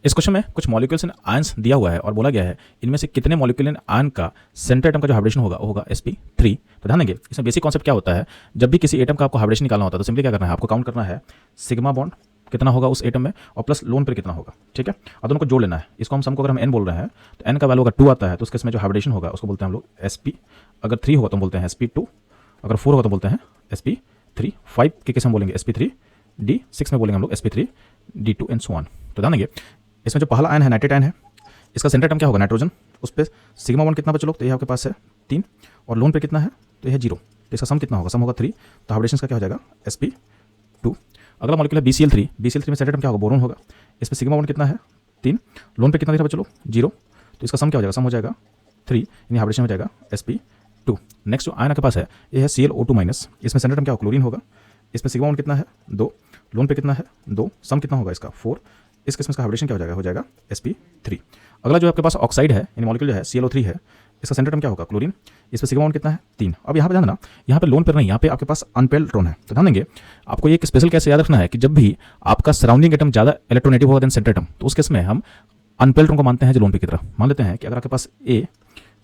इस क्वेश्चन में कुछ मॉलिक्यूल्स इन आयंस दिया हुआ है और बोला गया है इनमें से कितने मॉलिक्यूल इन आयन का सेंटर एटम का जो हाइब्रिडेशन होगा वो होगा sp3। तो ध्यान देंगे इसमें बेसिक कॉन्सेप्ट क्या होता है, जब भी किसी एटम का आपको हाइब्रिडेशन निकालना होता है तो सिंपली क्या करना है, आपको काउंट करना है सिग्मा बॉन्ड कितना होगा उस एटम में और प्लस लोन पेयर कितना होगा, ठीक है। और दोनों को जोड़ लेना है। इसको हम सम को अगर हम n बोल रहे हैं तो n का वैल्यू अगर 2 आता है तो उसके इसमें जो हाइब्रिडेशन होगा उसको बोलते हैं हम लोग sp। अगर 3 होगा तो हम बोलते हैं sp2, अगर 4 होगा तो बोलते हैं sp3, 5 के केस में बोलेंगे sp3d, 6 में बोलेंगे हम लोग sp3d2 एंड सो ऑन। तो ध्यान देंगे इसमें जो पहला आयन है नाइट्रेट आयन है, इसका सेंटर एटम क्या होगा नाइट्रोजन, उस पर सिग्मा बॉन्ड कितना बचे लोग, तो ये आपके पास है 3 और लोन पे कितना है तो ये है 0, तो इसका सम कितना होगा, सम होगा 3, तो हाइब्रिडेशन का क्या हो जाएगा sp2। अगला मॉलिक्यूल है BCl3, BCl3 में सेंटर एटम क्या होगा बोरोन होगा, इस पर सिग्मा बॉन्ड कितना है 3, लोन पे कितना दिख रहा बचे लोग 0, तो इसका सम क्या हो जाएगा, सम हो जाएगा 3, यानी हाइब्रिडेशन हो जाएगा sp2। नेक्स्ट जो आयन आपके पास है ये है ClO2-, इसमें सेंटर एटम क्या होगा क्लोरीन होगा, इसमें सिग्मा बॉन्ड कितना है 2, लोन पे कितना है 2, सम कितना होगा इसका 4, इस केस में इसका हाइब्रिडेशन क्या हो जाएगा sp3। अगला जो आपके पास ऑक्साइड है यानी मॉलिक्यूल जो है ClO3 है, इसका सेंटर एटम क्या होगा क्लोरीन, इस पर सिग्मा बॉन्ड कितना है 3। अब यहाँ पे ध्यान देना, यहाँ पे लोन पेयर नहीं, यहाँ पे आपके पास अनपेयर्ड इलेक्ट्रॉन है। तो ध्यान देंगे आपको ये एक स्पेशल कैसे याद रखना है कि जब भी आपका सराउंडिंग एटम ज़्यादा इलेक्ट्रोनेटिव होगा देन सेंटर एटम, तो उस केस में हम अनपेयर्ड इलेक्ट्रॉन को मानते हैं जो लोन पेयर की तरह। मान लेते हैं कि अगर आपके पास ए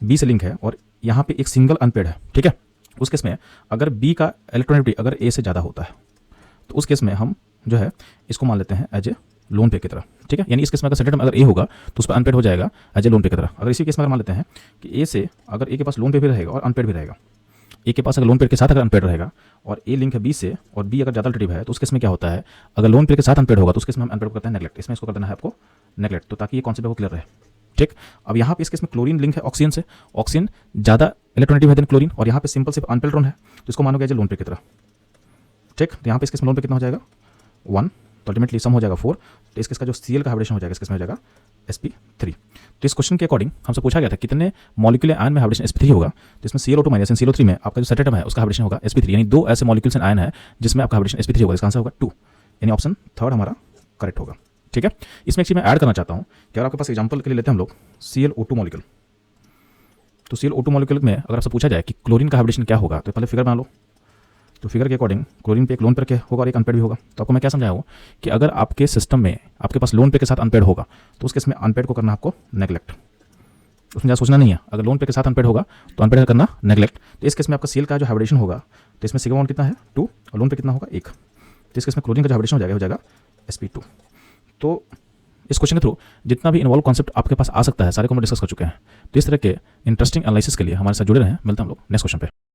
बी से लिंक है और यहाँ पे एक सिंगल अनपेयर्ड है, ठीक है, उस केस में अगर बी का इलेक्ट्रोनेटिविटी अगर ए से ज़्यादा होता है तो उस केस में हम जो है इसको मान लेते हैं एज ए लोन पेयर की तरह, ठीक है। यानी इस केस में अगर सेंटर एटम अगर ए होगा तो उस पर अनपेयर्ड हो जाएगा एज ए लोन पेयर की तरह। अगर इसी केस में अगर मान लेते हैं कि ए से अगर ए के पास लोन पेयर भी रहेगा और अनपेयर्ड भी रहेगा, ए के पास अगर लोन पेयर के साथ अगर अनपेयर्ड रहेगा और ए लिंक है बी से और बी अगर ज़्यादा अल्टरनेटिव है तो उस केस में क्या होता है, अगर लोन पेयर के साथ अनपेयर्ड होगा तो उस केस में हम अनपेयर्ड करते हैं नेगलेक्ट, इसमें इसको कर देना है आपको नेगलेक्ट, तो ताकि ये कॉन्सेप्ट आपको क्लियर रहे, ठीक। अब यहाँ पे इस केस में क्लोरीन लिंक है ऑक्सीजन से, ऑक्सीजन ज़्यादा इलेक्ट्रोनेटिव है देन क्लोरीन और यहाँ पे सिंपल सिर्फ अनपेयर्ड इलेक्ट्रॉन है तो इसको मानोगे एज ए लोन पेयर की तरह, ठीक। तो यहाँ पे इस केस में लोन पेयर कितना हो जाएगा 1, तो अल्टीमेटली सम हो जाएगा 4, तो इसका जो Cl का हाइब्रिडेशन हो जाएगा इसमें हो जाएगा sp3। तो इस क्वेश्चन के अकॉर्डिंग हमसे पूछा गया था कितने मॉलिक्यूल आयन में हाइब्रिडेशन sp3 होगा, तो इसमें ClO2- एंड ClO3 में आपका जो सेंटर एटम है उसका हाइब्रिडेशन होगा sp3, यानी 2 ऐसे मॉलिक्यूल्स इन आयन है जिसमें आपका हाइब्रिडेशन sp3 होगा, इसका आंसर होगा 2, यानी ऑप्शन 3 हमारा करेक्ट होगा, ठीक है। इसमें एक चीज मैं ऐड करना चाहता हूँ कि अगर आपके पास एग्जाम्पल के लिए लेते हैं हम लोग ClO2 मॉलिक्यूल, तो ClO2 मॉलिक्यूल में अगर आपसे पूछा जाए कि क्लोरीन का हाइब्रिडेशन क्या होगा तो पहले फिगर बना लो। तो फिगर के अकॉर्डिंग क्लोरीन पे एक लोन पेयर के होगा और एक अनपेयर्ड भी होगा। तो आपको मैं क्या समझाया हूँ कि अगर आपके सिस्टम में आपके पास लोन पेयर के साथ अनपेयर्ड होगा तो उस केस में अनपेयर्ड को करना आपको नेगलेक्ट, उसमें ज़्यादा सोचना नहीं है। अगर लोन पेयर के साथ अनपेयर्ड होगा तो अनपेयर्ड करना नेगलेक्ट। तो इस केस में आपका Cl का जो हाइब्रिडेशन होगा तो इसमें सिग्मा बॉन्ड कितना है 2 और लोन पे कितना होगा 1, तो इस केस में क्लोरीन का जो हाइब्रिडेशन हो जाएगा sp2। तो इस क्वेश्चन के थ्रू जितना भी इन्वॉल्व कॉन्सेप्ट आपके पास आ सकता है सारे को हम डिस्कस कर चुके हैं। तो इस तरह के इंटरेस्टिंग एनालिसिस के लिए हमारे साथ जुड़े रहें। मिलते हैं हम लोग नेक्स्ट क्वेश्चन पे।